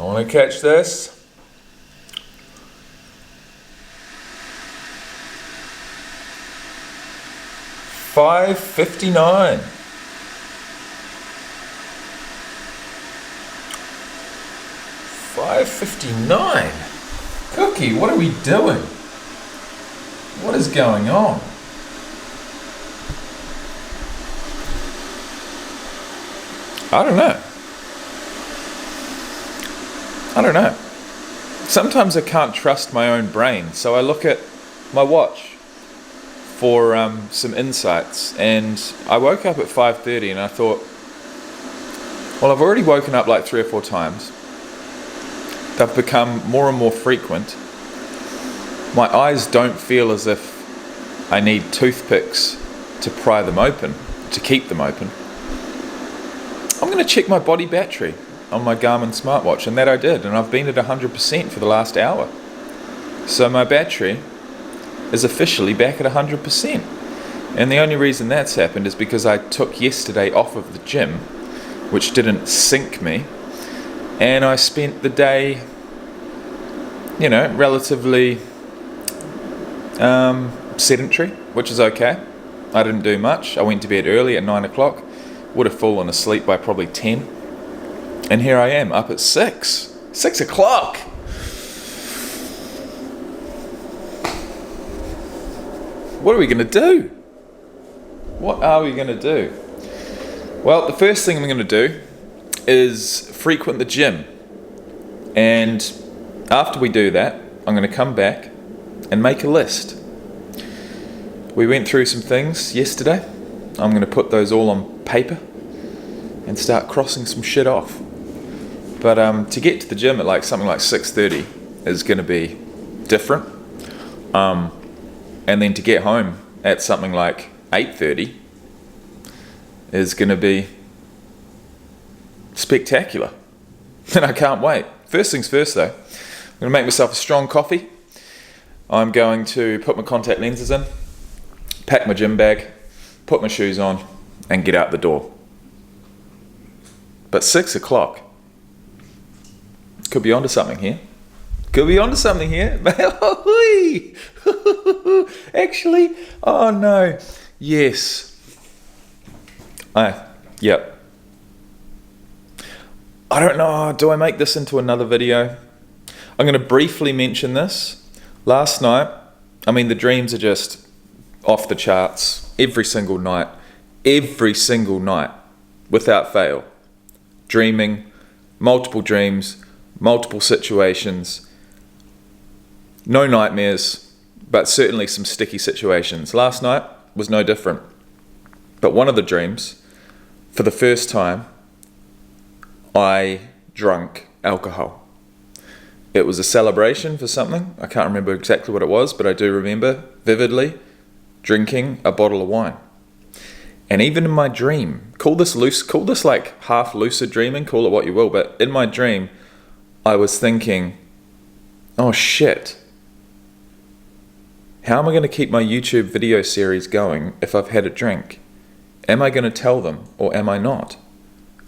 want to catch this. $5.59. $5.59. Cookie, what are we doing? What is going on? I don't know. Sometimes I can't trust my own brain, so I look at my watch for some insights, and I woke up at 5:30 and I thought, well, I've already woken up like 3 or 4 times. They've become more and more frequent. My eyes don't feel as if I need toothpicks to pry them open, to keep them open. I'm going to check my body battery on my Garmin smartwatch, and that I did, and I've been at 100% for the last hour. So my battery is officially back at 100%. And the only reason that's happened is because I took yesterday off of the gym, which didn't sink me, and I spent the day, relatively sedentary, which is okay. I didn't do much. I went to bed early at 9 o'clock, would have fallen asleep by probably 10, and here I am up at 6 o'clock. What are we going to do? What are we going to do? Well, the first thing I'm going to do is frequent the gym. And after we do that, I'm going to come back and make a list. We went through some things yesterday. I'm going to put those all on paper and start crossing some shit off. But to get to the gym at something like 6:30 is going to be different. And then to get home at something like 8:30 is going to be spectacular. And I can't wait. First things first though, I'm going to make myself a strong coffee. I'm going to put my contact lenses in, pack my gym bag, put my shoes on, and get out the door. But 6 o'clock, could be onto something here. Actually, oh no, yes. Yep. I don't know, do I make this into another video? I'm going to briefly mention this. Last night, the dreams are just off the charts every single night, without fail. Dreaming, multiple dreams, multiple situations, no nightmares, but certainly some sticky situations. Last night was no different. But one of the dreams, for the first time, I drank alcohol. It was a celebration for something. I can't remember exactly what it was, but I do remember vividly drinking a bottle of wine. And even in my dream, call this like half lucid dreaming, call it what you will, but in my dream, I was thinking, oh shit, how am I going to keep my YouTube video series going if I've had a drink? Am I going to tell them or am I not?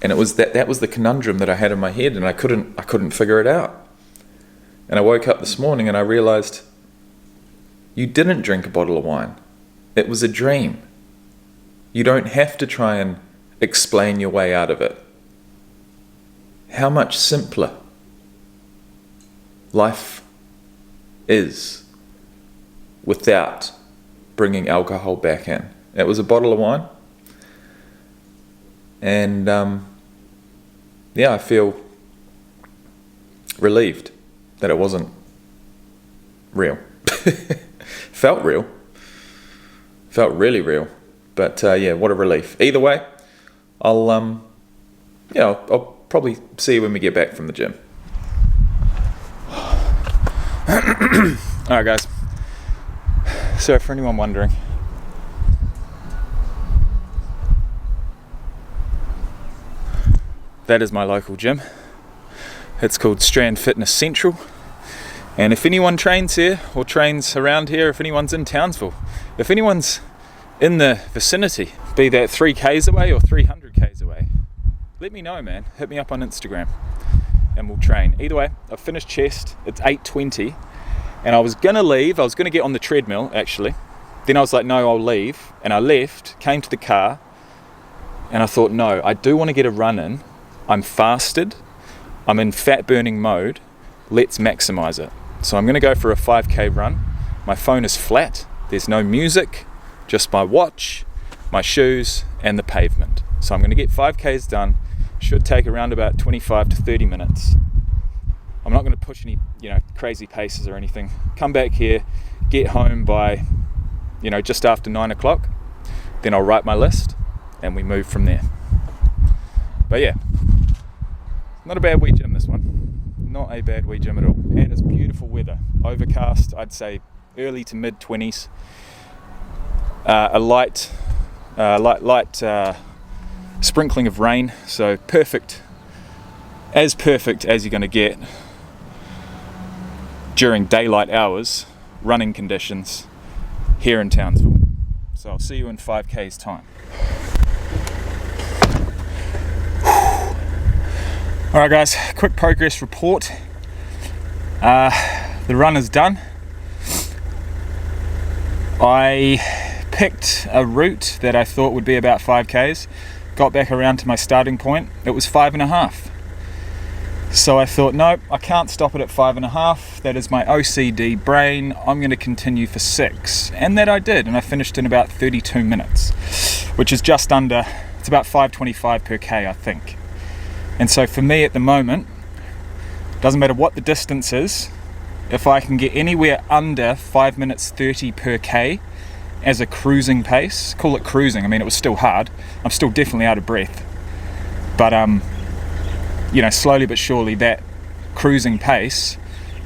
And it was that was the conundrum that I had in my head, and I couldn't figure it out. And I woke up this morning and I realized you didn't drink a bottle of wine. It was a dream. You don't have to try and explain your way out of it. How much simpler life is without bringing alcohol back in. It was a bottle of wine. And I feel relieved that it wasn't real. Felt real. Felt really real. But what a relief. Either way, I'll probably see you when we get back from the gym. Alright guys, so for anyone wondering, that is my local gym. It's called Strand Fitness Central, and if anyone trains here or trains around here, if anyone's in Townsville, if anyone's in the vicinity, be that 3Ks away or 300Ks away, let me know, man. Hit me up on Instagram and we'll train. Either way, I've finished chest. It's 8:20, and I was gonna leave. I was gonna get on the treadmill actually. Then I was like, no, I'll leave, and I left. Came to the car, and I thought, no, I do want to get a run in. I'm fasted. I'm in fat burning mode. Let's maximize it. So I'm gonna go for a 5K run. My phone is flat. There's no music, just my watch, my shoes, and the pavement. So I'm gonna get 5Ks done. Should take around about 25 to 30 minutes. I'm not gonna push any, crazy paces or anything. Come back here, get home by, just after 9 o'clock. Then I'll write my list and we move from there. But yeah, not a bad wee gym, this one. Not a bad wee gym at all. And it's beautiful weather. Overcast, I'd say early to mid 20s. A light sprinkling of rain. So perfect as you're going to get during daylight hours, running conditions here in Townsville. So I'll see you in 5K's time. Alright guys, quick progress report. The run is done. I picked a route that I thought would be about 5Ks. Got back around to my starting point. It was 5.5. So I thought, nope, I can't stop it at 5.5. That is my OCD brain. I'm going to continue for 6. And that I did, and I finished in about 32 minutes, which is just under, it's about 5.25 per K, I think. And so for me at the moment, doesn't matter what the distance is, if I can get anywhere under 5 minutes 30 per K as a cruising pace, call it cruising, I mean it was still hard, I'm still definitely out of breath, but slowly but surely that cruising pace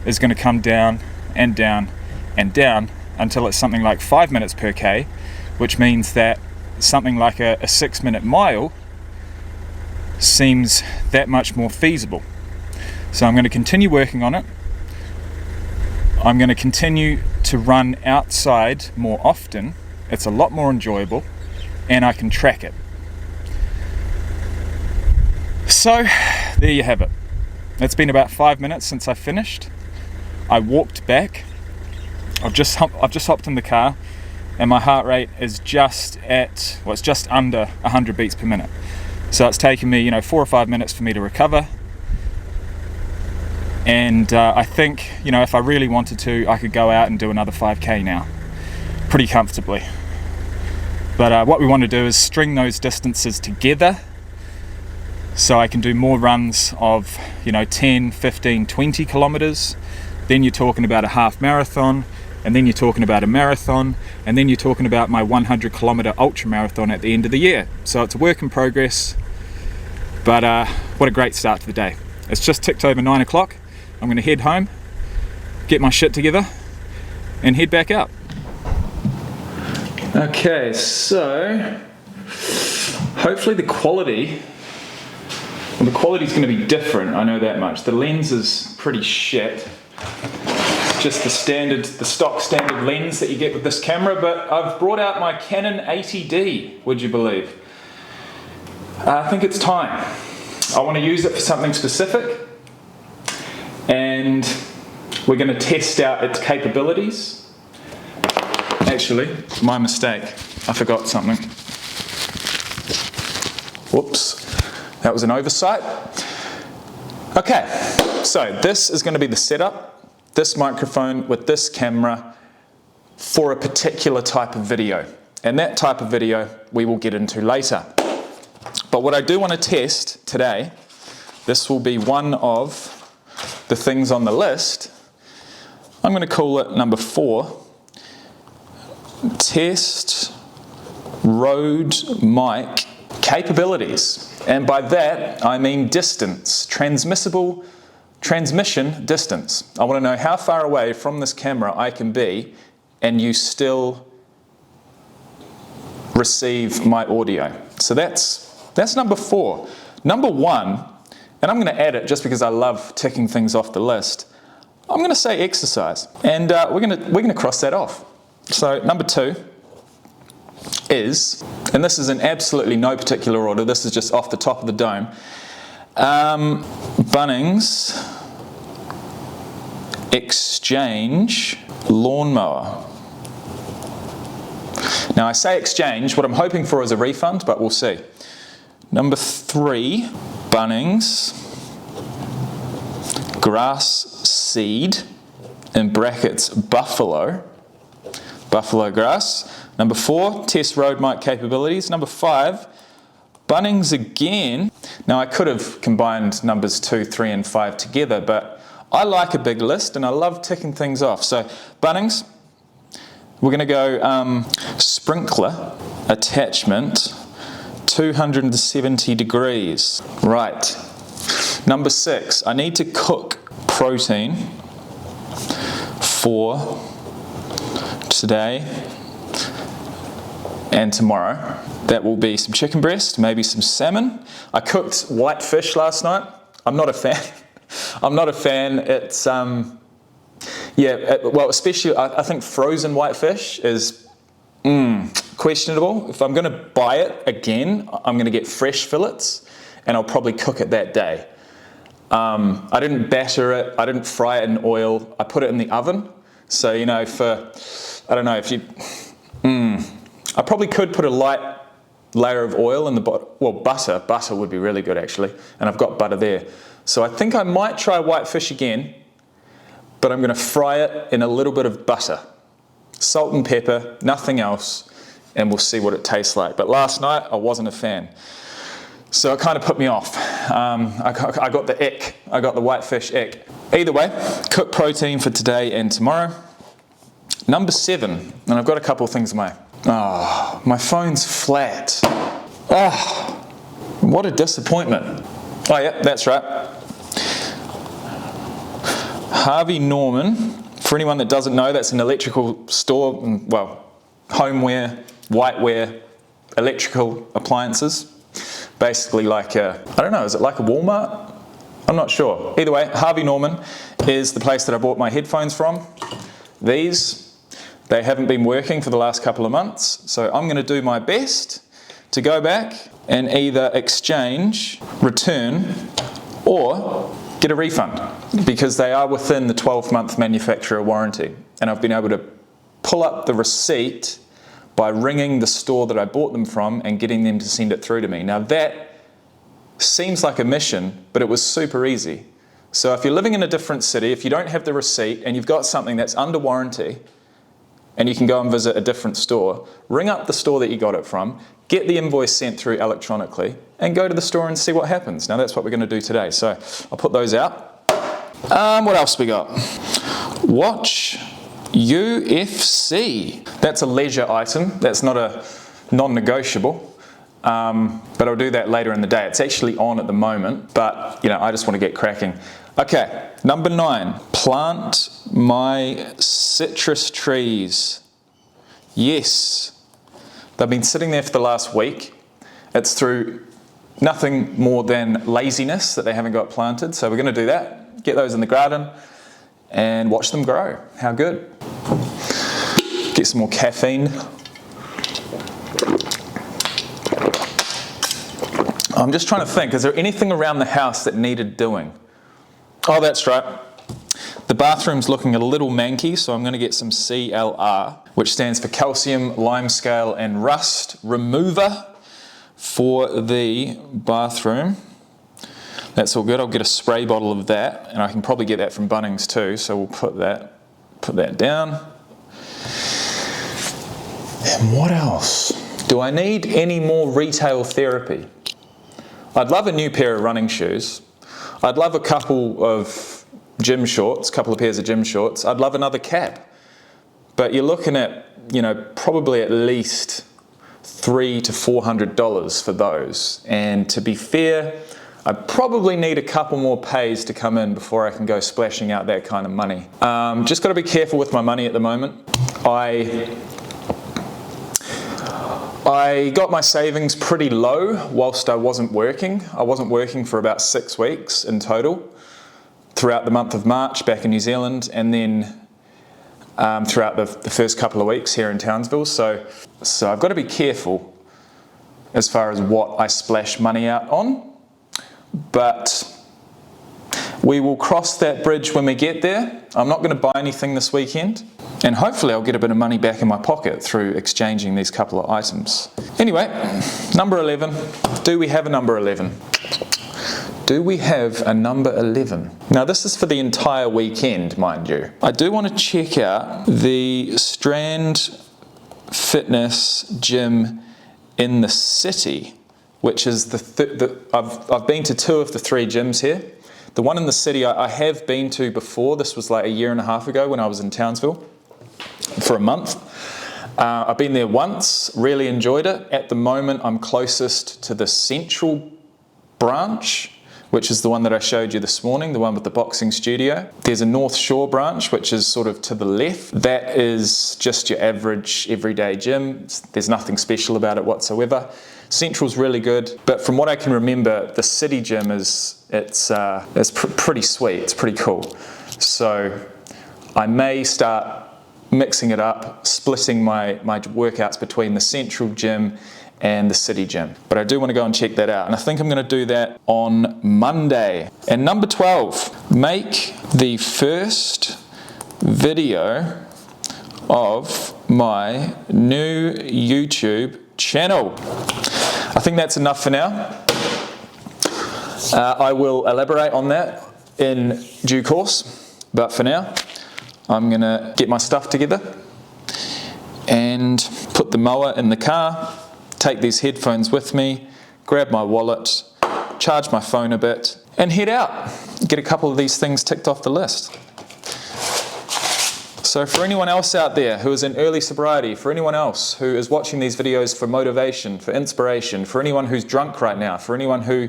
is going to come down and down and down until it's something like 5 minutes per K, which means that something like a 6-minute mile seems that much more feasible. So I'm going to continue working on it. I'm going to continue to run outside more often. It's a lot more enjoyable and I can track it. So there you have it. It's been about 5 minutes since I finished. I walked back. I've just hopped in the car and my heart rate is just under 100 beats per minute. So it's taken me 4 or 5 minutes for me to recover. And I think, if I really wanted to, I could go out and do another 5K now, pretty comfortably. But what we want to do is string those distances together so I can do more runs of, 10, 15, 20 kilometers. Then you're talking about a half marathon, and then you're talking about a marathon, and then you're talking about my 100 kilometer ultra marathon at the end of the year. So it's a work in progress, but what a great start to the day. It's just ticked over 9 o'clock. I'm going to head home, get my shit together, and head back out. Okay, so hopefully the quality's going to be different, I know that much. The lens is pretty shit. Just the stock standard lens that you get with this camera, but I've brought out my Canon 80D, would you believe? I think it's time. I want to use it for something specific. And we're going to test out its capabilities. Actually, my mistake. I forgot something. Whoops. That was an oversight. Okay, so this is going to be the setup. This microphone with this camera for a particular type of video. And that type of video we will get into later. But what I do want to test today, this will be one of the things on the list. I'm going to call it number 4. Test Rode mic capabilities. And by that, I mean distance, transmission distance. I want to know how far away from this camera I can be and you still receive my audio. So that's number 4. Number 1, and I'm going to add it just because I love ticking things off the list, I'm going to say exercise. And we're going to cross that off. So number 2 is, and this is in absolutely no particular order, this is just off the top of the dome, Bunnings exchange lawnmower. Now I say exchange, what I'm hoping for is a refund, but we'll see. Number 3, Bunnings grass seed, in brackets buffalo grass. Number 4, test road mic capabilities. Number 5, Bunnings again. Now I could have combined numbers 2, 3 and 5 together, but I like a big list and I love ticking things off. So Bunnings, we're going to go sprinkler attachment 270 degrees. Right. Number 6, I need to cook protein for today and tomorrow. That will be some chicken breast, maybe some salmon. I cooked white fish last night. I'm not a fan. It's especially I think frozen white fish is questionable. If I'm going to buy it again, I'm going to get fresh fillets, and I'll probably cook it that day. I didn't batter it. I didn't fry it in oil. I put it in the oven. So I probably could put a light layer of oil in the bottom. Well, butter would be really good actually, and I've got butter there. So I think I might try white fish again, but I'm going to fry it in a little bit of butter, salt and pepper, nothing else, and we'll see what it tastes like. But last night I wasn't a fan, so it kind of put me off. I got the ick. I got the white fish ick. Either way, cook protein for today and tomorrow. Number 7, and I've got a couple of things in my... my phone's flat. What a disappointment. Oh yeah, that's right. Harvey Norman, for anyone that doesn't know, that's an electrical store, well, homeware, whiteware, electrical appliances. Basically like I don't know, is it like a Walmart? I'm not sure. Either way, Harvey Norman is the place that I bought my headphones from. They haven't been working for the last couple of months, so I'm going to do my best to go back and either exchange, return, or get a refund, because they are within the 12-month manufacturer warranty. And I've been able to pull up the receipt by ringing the store that I bought them from and getting them to send it through to me. Now that seems like a mission, but it was super easy. So if you're living in a different city, if you don't have the receipt and you've got something that's under warranty, and you can go and visit a different store, ring up the store that you got it from, get the invoice sent through electronically, and go to the store and see what happens. Now that's what we're going to do today. So I'll put those out. What else we got? Watch UFC. That's a leisure item. That's not a non-negotiable. But I'll do that later in the day. It's actually on at the moment, but I just want to get cracking. Okay, number 9, plant my citrus trees. Yes, they've been sitting there for the last week. It's through nothing more than laziness that they haven't got planted. So we're going to do that, get those in the garden and watch them grow. How good. Get some more caffeine. I'm just trying to think, is there anything around the house that needed doing? Oh, that's right. The bathroom's looking a little manky, so I'm going to get some CLR, which stands for calcium, limescale and rust remover for the bathroom. That's all good. I'll get a spray bottle of that, and I can probably get that from Bunnings too, so we'll put that down. And what else? Do I need any more retail therapy? I'd love a new pair of running shoes. I'd love a couple of gym shorts, couple of pairs of gym shorts. I'd love another cap. But you're looking at, probably at least $300 to $400 for those. And to be fair, I probably need a couple more pays to come in before I can go splashing out that kind of money. Just got to be careful with my money at the moment. I got my savings pretty low whilst I wasn't working. I wasn't working for about 6 weeks in total throughout the month of March back in New Zealand, and then throughout the first couple of weeks here in Townsville. So I've got to be careful as far as what I splash money out on. but we will cross that bridge when we get there. I'm not going to buy anything this weekend, and hopefully I'll get a bit of money back in my pocket through exchanging these couple of items. Anyway, number 11. Do we have a number 11? Do we have a number 11? Now this is for the entire weekend, mind you. I do want to check out the Strand Fitness gym in the city, which is I've been to 2 of the 3 gyms here. The one in the city I have been to before. This was like a year and a half ago when I was in Townsville for a month. I've been there once, really enjoyed it. At the moment I'm closest to the central branch, which is the one that I showed you this morning, the one with the boxing studio. There's a North Shore branch, which is sort of to the left. That is just your average everyday gym. There's nothing special about it whatsoever. Central's really good, but from what I can remember, the city gym is pretty sweet. It's pretty cool. So I may start mixing it up, splitting my workouts between the central gym and the city gym. But I do want to go and check that out. And I think I'm going to do that on Monday. And number 12, make the first video of my new YouTube channel. I think that's enough for now. I will elaborate on that in due course. But for now, I'm going to get my stuff together and put the mower in the car, take these headphones with me, grab my wallet, charge my phone a bit, and head out. Get a couple of these things ticked off the list. So for anyone else out there who is in early sobriety, for anyone else who is watching these videos for motivation, for inspiration, for anyone who's drunk right now, for anyone who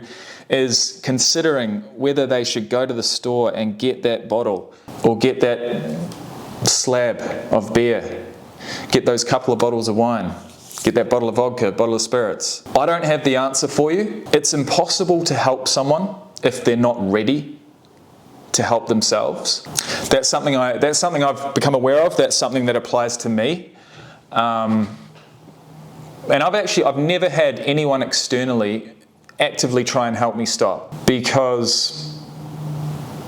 is considering whether they should go to the store and get that bottle or get that slab of beer, get those couple of bottles of wine, get that bottle of vodka, bottle of spirits. I don't have the answer for you. It's impossible to help someone if they're not ready to help themselves. That's something I've become aware of. That's something that applies to me. And I've never had anyone externally actively try and help me stop, because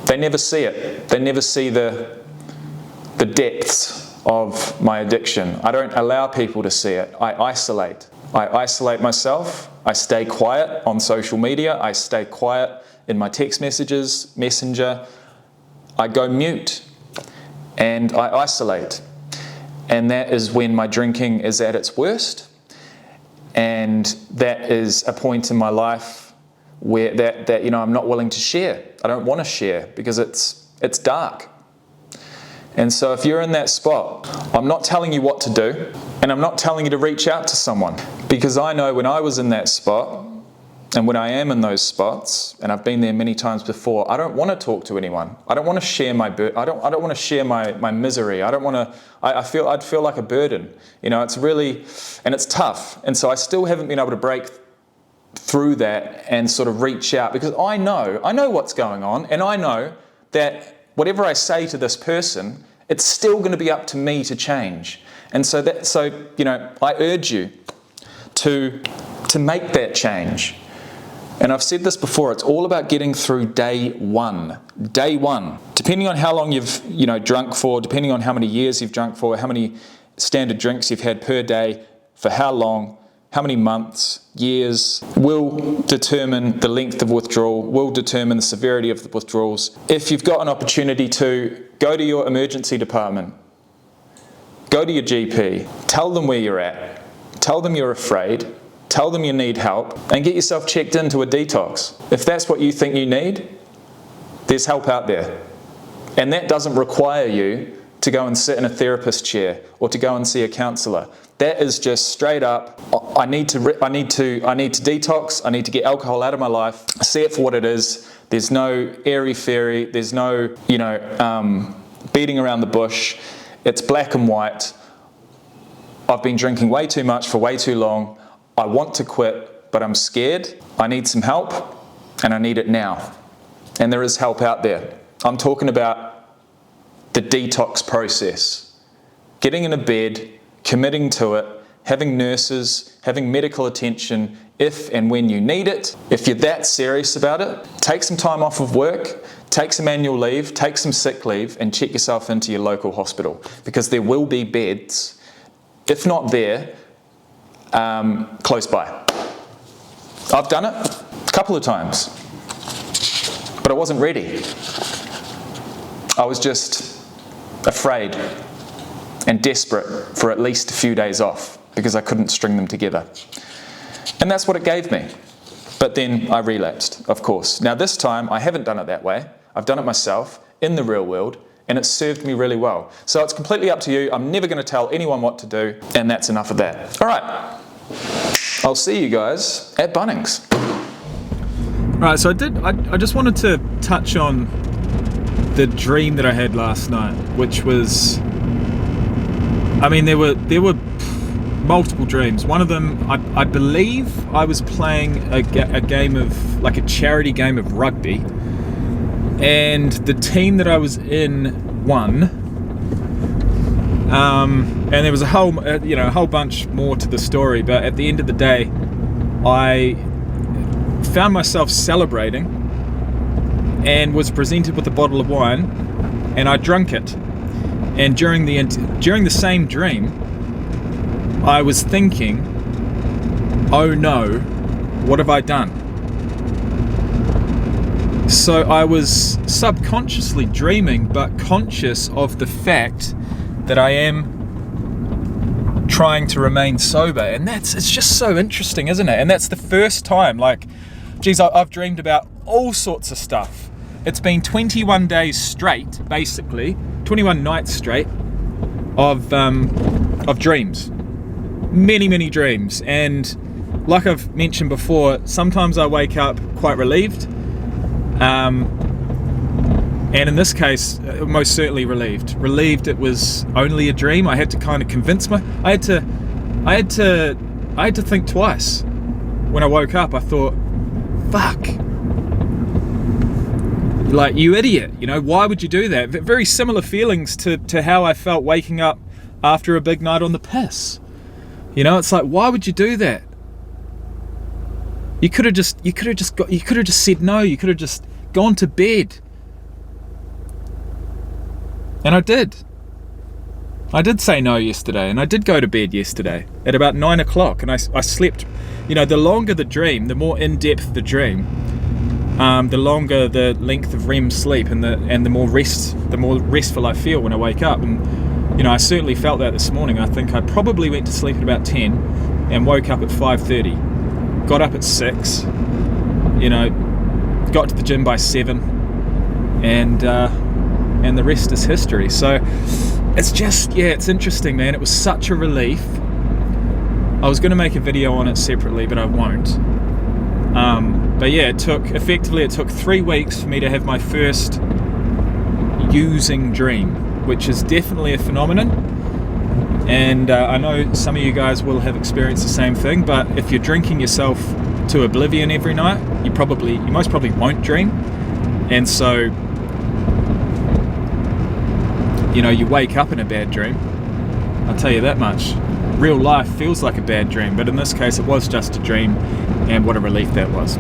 they never see it. They never see the depths of my addiction. I don't allow people to see it. I isolate. I isolate myself. I stay quiet on social media. I stay quiet in my text messages, Messenger. I go mute and I isolate. And that is when my drinking is at its worst. And that is a point in my life where that I'm not willing to share. I don't want to share because it's dark. And so if you're in that spot, I'm not telling you what to do, and I'm not telling you to reach out to someone, because I know when I was in that spot, and when I am in those spots, and I've been there many times before, I don't want to talk to anyone. I don't want to share I don't want to share my misery. I don't want to. I'd feel like a burden. It's really, and it's tough. And so I still haven't been able to break through that and sort of reach out, because I know what's going on, and I know that whatever I say to this person, it's still going to be up to me to change. And so I urge you to make that change. And I've said this before, it's all about getting through day one. Day one. Depending on how long you've drunk for, depending on how many years you've drunk for, how many standard drinks you've had per day, for how long, how many months, years, will determine the length of withdrawal, will determine the severity of the withdrawals. If you've got an opportunity to go to your emergency department, go to your GP, tell them where you're at, tell them you're afraid, tell them you need help, and get yourself checked into a detox. If that's what you think you need, there's help out there. And that doesn't require you to go and sit in a therapist chair or to go and see a counsellor. That is just straight up, I need to detox, I need to get alcohol out of my life, see it for what it is. There's no airy-fairy, there's no, beating around the bush. It's black and white. I've been drinking way too much for way too long. I want to quit, but I'm scared. I need some help, and I need it now. And there is help out there. I'm talking about the detox process. Getting in a bed, committing to it, having nurses, having medical attention if and when you need it. If you're that serious about it, take some time off of work, take some annual leave, take some sick leave, and check yourself into your local hospital, because there will be beds, if not there, close by. I've done it a couple of times, but I wasn't ready. I was just afraid and desperate for at least a few days off because I couldn't string them together. And that's what it gave me. But then I relapsed, of course. Now this time I haven't done it that way. I've done it myself in the real world, and it served me really well. So it's completely up to you. I'm never going to tell anyone what to do, and that's enough of that. All right, I'll see you guys at Bunnings. Right, so I just wanted to touch on the dream that I had last night, which was, I mean, there were multiple dreams. One of them, I believe I was playing a game of, like a charity game of rugby, and the team that I was in won. And there was a whole bunch more to the story, but at the end of the day, I found myself celebrating and was presented with a bottle of wine, and I drank it. And during the same dream, I was thinking, oh no, what have I done? So I was subconsciously dreaming, but conscious of the fact that I am trying to remain sober. And it's just so interesting, isn't it? And that's the first time, like, geez, I've dreamed about all sorts of stuff. It's been 21 days straight, basically, 21 nights straight of dreams. Many dreams. And like I've mentioned before, sometimes I wake up quite relieved. And in this case, most certainly relieved. Relieved it was only a dream. I had to kind of convince I had to think twice. When I woke up, I thought, fuck. Like, you idiot, why would you do that? Very similar feelings to how I felt waking up after a big night on the piss. It's like, why would you do that? You could have just said no. You could have just gone to bed. And I did. I did say no yesterday, and I did go to bed yesterday at about 9 o'clock, and I slept. The longer the dream, the more in-depth the dream, the longer the length of REM sleep, and the more restful I feel when I wake up. And I certainly felt that this morning. I think I probably went to sleep at about 10 and woke up at 5:30. Got up at 6, got to the gym by 7, and the rest is history. So it's just, it's interesting, man. It was such a relief. I was going to make a video on it separately, but I won't. But yeah, it took 3 weeks for me to have my first using dream, which is definitely a phenomenon. And I know some of you guys will have experienced the same thing, but if you're drinking yourself to oblivion every night, you most probably won't dream. And so, you wake up in a bad dream. I'll tell you that much. Real life feels like a bad dream, but in this case it was just a dream, and what a relief that was.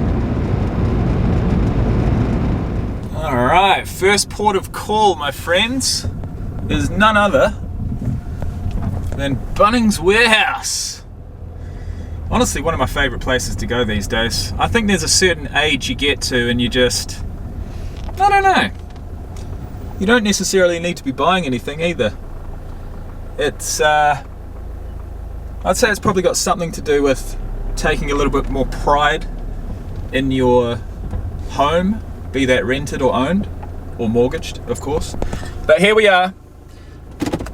Alright, first port of call, my friends, is none other than Bunnings Warehouse. Honestly, one of my favourite places to go these days. I think there's a certain age you get to and you just, I don't know, you don't necessarily need to be buying anything either. It's, I'd say it's probably got something to do with taking a little bit more pride in your home, be that rented or owned, or mortgaged, of course. But here we are,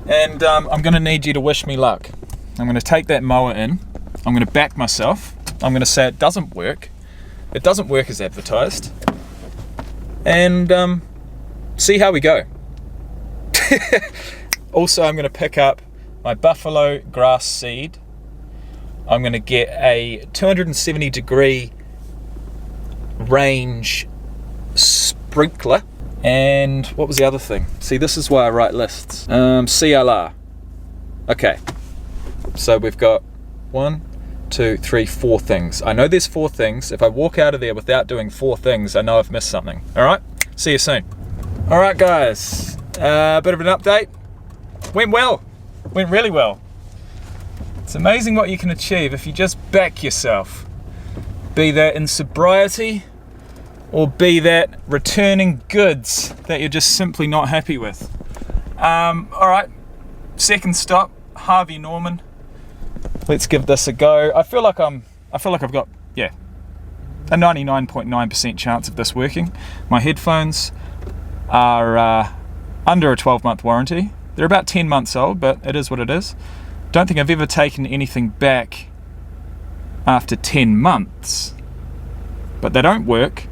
and I'm going to need you to wish me luck. I'm going to take that mower in, I'm going to back myself, I'm going to say it doesn't work as advertised, and see how we go. Also, I'm going to pick up my buffalo grass seed. I'm going to get a 270 degree range sprinkler. And what was the other thing? See, this is why I write lists. CLR. Okay. So we've got 1, 2, 3, 4 things. I know there's 4 things. If I walk out of there without doing 4 things, I know I've missed something. All right, see you soon. All right, guys, a bit of an update. Went well, went really well. It's amazing what you can achieve if you just back yourself. Be that in sobriety, or be that returning goods that you're just simply not happy with. All right, second stop, Harvey Norman. Let's give this a go. I feel like I've got, yeah, a 99.9% chance of this working. My headphones are under a 12-month warranty. They're about 10 months old, but it is what it is. Don't think I've ever taken anything back after 10 months, but they don't work.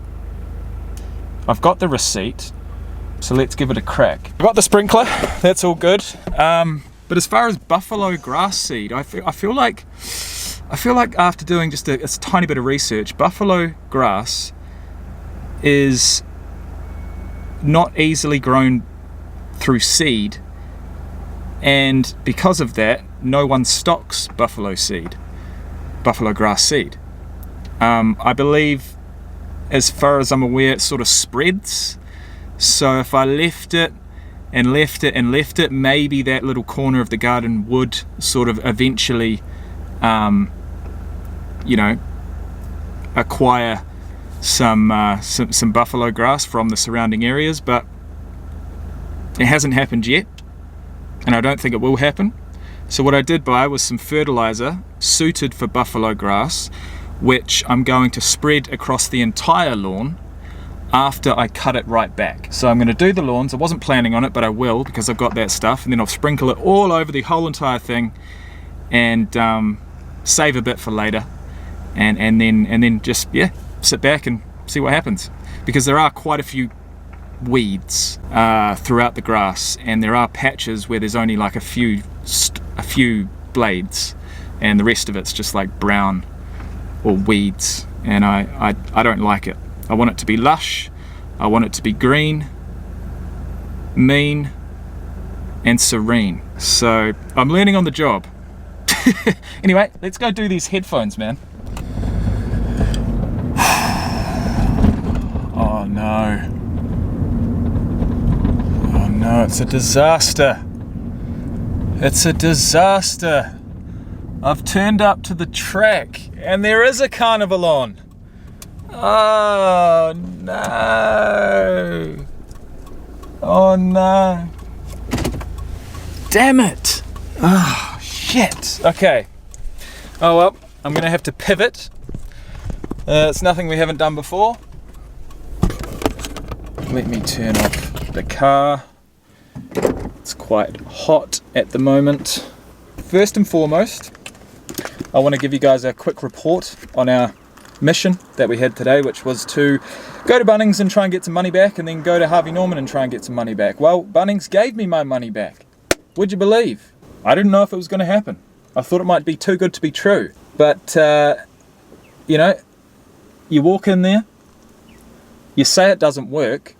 I've got the receipt, so let's give it a crack. I've got the sprinkler, that's all good. But as far as buffalo grass seed, I feel like after doing just a tiny bit of research, buffalo grass is not easily grown through seed, and because of that, no one stocks buffalo grass seed. I believe, as far as I'm aware, it sort of spreads. So if I left it, maybe that little corner of the garden would sort of eventually, acquire some buffalo grass from the surrounding areas, but it hasn't happened yet, and I don't think it will happen. So what I did buy was some fertilizer suited for buffalo grass, which I'm going to spread across the entire lawn after I cut it right back. So I'm going to do the lawns. I wasn't planning on it, but I will, because I've got that stuff, and then I'll sprinkle it all over the whole entire thing, and save a bit for later, and then just, yeah, sit back and see what happens, because there are quite a few weeds throughout the grass, and there are patches where there's only like a few blades, and the rest of it's just like brown or weeds, and I don't like it. I want it to be lush, I want it to be green, mean, and serene. So I'm learning on the job. Anyway, let's go do these headphones, man. Oh no. Oh no, it's a disaster. It's a disaster. I've turned up to the track and there is a carnival on. Oh no. Oh no. Damn it. Oh shit. Okay. Oh well, I'm gonna have to pivot. It's nothing we haven't done before. Let me turn off the car. It's quite hot at the moment. First and foremost, I want to give you guys a quick report on our mission that we had today, which was to go to Bunnings and try and get some money back, and then go to Harvey Norman and try and get some money back. Well, Bunnings gave me my money back. Would you believe? I didn't know if it was going to happen. I thought it might be too good to be true. But, you walk in there, you say it doesn't work,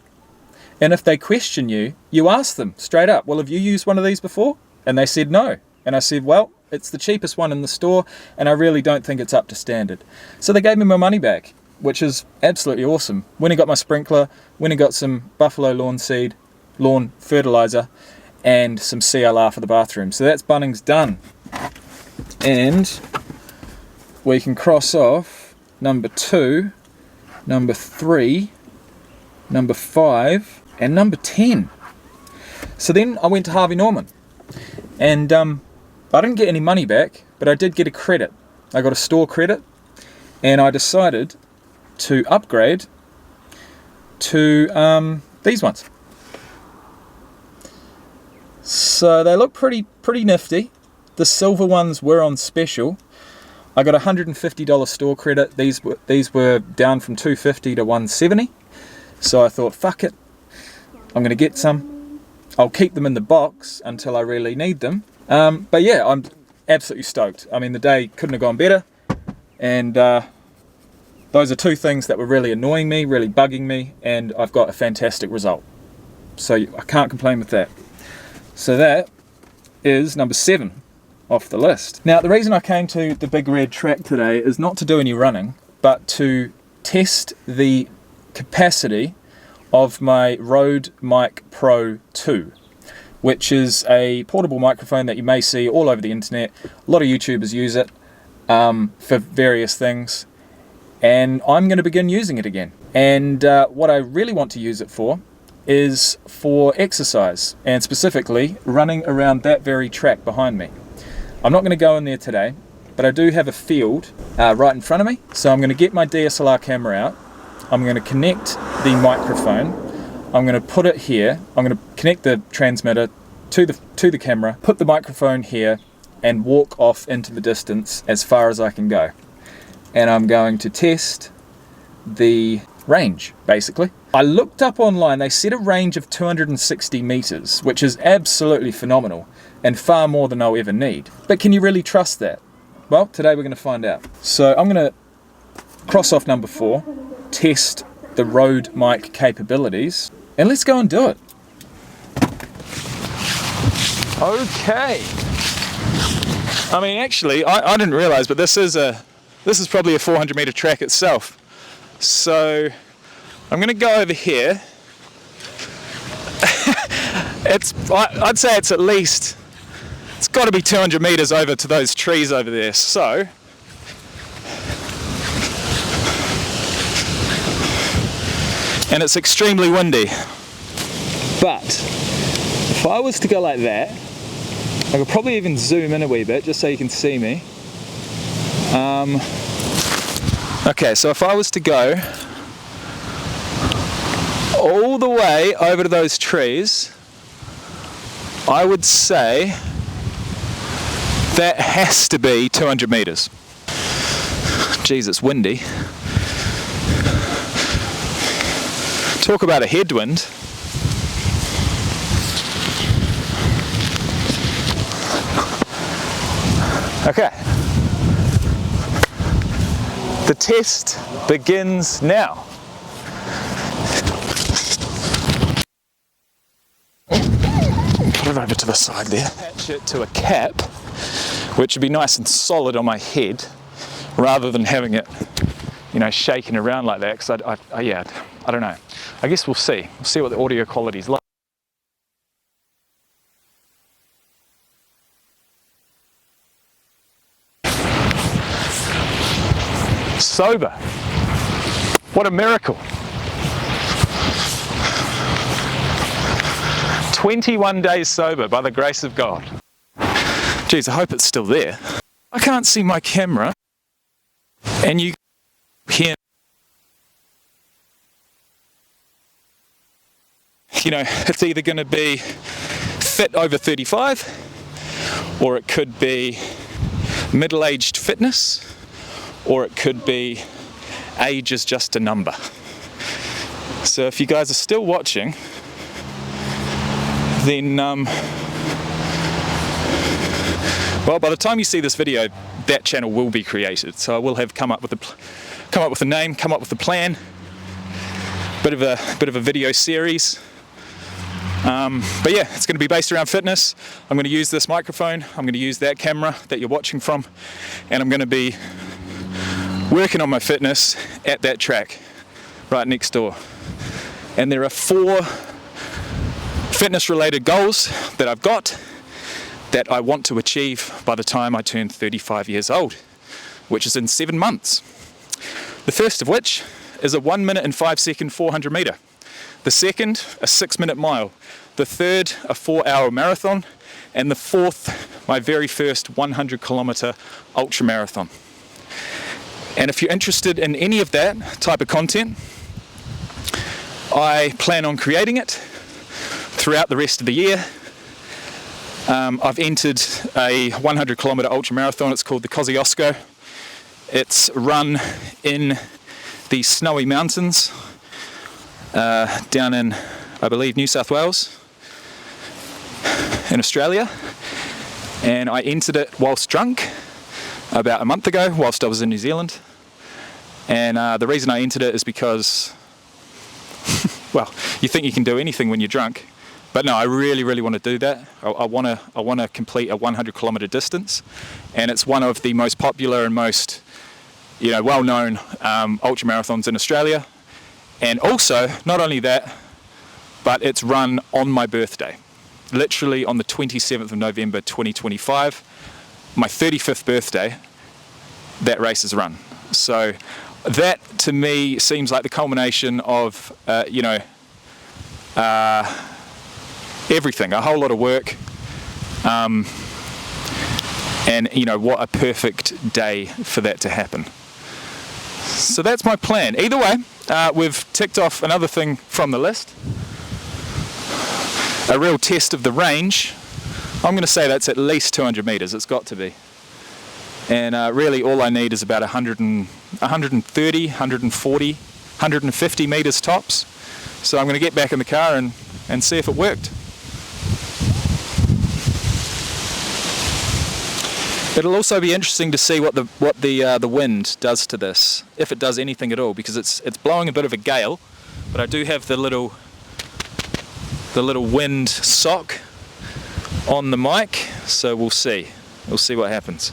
and if they question you, you ask them straight up, well, have you used one of these before? And they said no. And I said, well, it's the cheapest one in the store, and I really don't think it's up to standard. So they gave me my money back, which is absolutely awesome. Went and got my sprinkler, went and got some buffalo lawn fertilizer, and some CLR for the bathroom. So that's Bunnings done. And we can cross off number 2, number 3, number 5, and number 10. So then I went to Harvey Norman, and I didn't get any money back, but I did get a credit. I got a store credit, and I decided to upgrade to these ones. So they look pretty nifty. The silver ones were on special. I got a $150 store credit. These were down from $250 to $170. So I thought, fuck it, I'm going to get some. I'll keep them in the box until I really need them. But yeah, I'm absolutely stoked. I mean, the day couldn't have gone better. And those are 2 things that were really annoying me, really bugging me, and I've got a fantastic result. So I can't complain with that. So that is number 7. off the list. Now, the reason I came to the Big Red track today is not to do any running, but to test the capacity of my Rode Mic Pro 2, which is a portable microphone that you may see all over the internet. A lot of YouTubers use it for various things, and I'm going to begin using it again. And what I really want to use it for is for exercise, and specifically running around that very track behind me. I'm not going to go in there today, but I do have a field right in front of me, so I'm going to get my DSLR camera out. I'm going to connect the microphone. I'm going to put it here. I'm going to connect the transmitter to the camera, put the microphone here, and walk off into the distance as far as I can go. And I'm going to test the range, basically. I looked up online, they said a range of 260 meters, which is absolutely phenomenal and far more than I'll ever need. But can you really trust that? Well, today we're going to find out. So I'm going to cross off number 4, test the Rode mic capabilities, and let's go and do it. Okay. I mean, actually, I didn't realize, but this is probably a 400 meter track itself. So I'm going to go over here. I'd say it's at least, it's got to be 200 meters over to those trees over there. So and it's extremely windy. But if I was to go like that, I could probably even zoom in a wee bit just so you can see me. Okay, so if I was to go all the way over to those trees, I would say that has to be 200 meters. Geez, it's windy. Talk about a headwind. Okay. The test begins now. Put it over to the side there. Attach it to a cap, which would be nice and solid on my head, rather than having it, shaking around like that. Because I don't know. I guess we'll see. We'll see what the audio quality is like. Sober. What a miracle. 21 days sober by the grace of God. Geez, I hope it's still there. I can't see my camera, and you hear, it's either going to be fit over 35, or it could be middle-aged fitness, or it could be age is just a number. So if you guys are still watching, then by the time you see this video, that channel will be created. So I will have come up with a name, come up with a plan, bit of a video series. But yeah, it's going to be based around fitness. I'm going to use this microphone. I'm going to use that camera that you're watching from, and I'm going to be working on my fitness at that track right next door. And there are 4 fitness related goals that I've got that I want to achieve by the time I turn 35 years old, which is in 7 months. The first of which is a 1 minute and 5 second 400 meter. The second, a 6 minute mile. The third, a 4-hour marathon. And the fourth, my very first 100 kilometer ultra marathon. And if you're interested in any of that type of content, I plan on creating it throughout the rest of the year. I've entered a 100 kilometer ultra marathon. It's called the Kosciuszko. It's run in the snowy mountains down in, I believe, New South Wales in Australia. And I entered it whilst drunk about a month ago, whilst I was in New Zealand. And the reason I entered it is because, well, you think you can do anything when you're drunk, But no, I really want to do that. I want to complete a 100 kilometer distance, and it's one of the most popular and most, well-known ultra marathons in Australia. And also, not only that, but it's run on my birthday, literally on the 27th of November 2025, my 35th birthday. That race is run. So that to me seems like the culmination of everything, a whole lot of work, and what a perfect day for that to happen. So that's my plan. Either way, we've ticked off another thing from the list, a real test of the range. I'm going to say that's at least 200 meters. It's got to be. And really all I need is about 130, 140, 150 meters tops. So I'm going to get back in the car and see if it worked. It'll also be interesting to see what the wind does to this, if it does anything at all, because it's blowing a bit of a gale, but I do have the little wind sock on the mic, so we'll see what happens.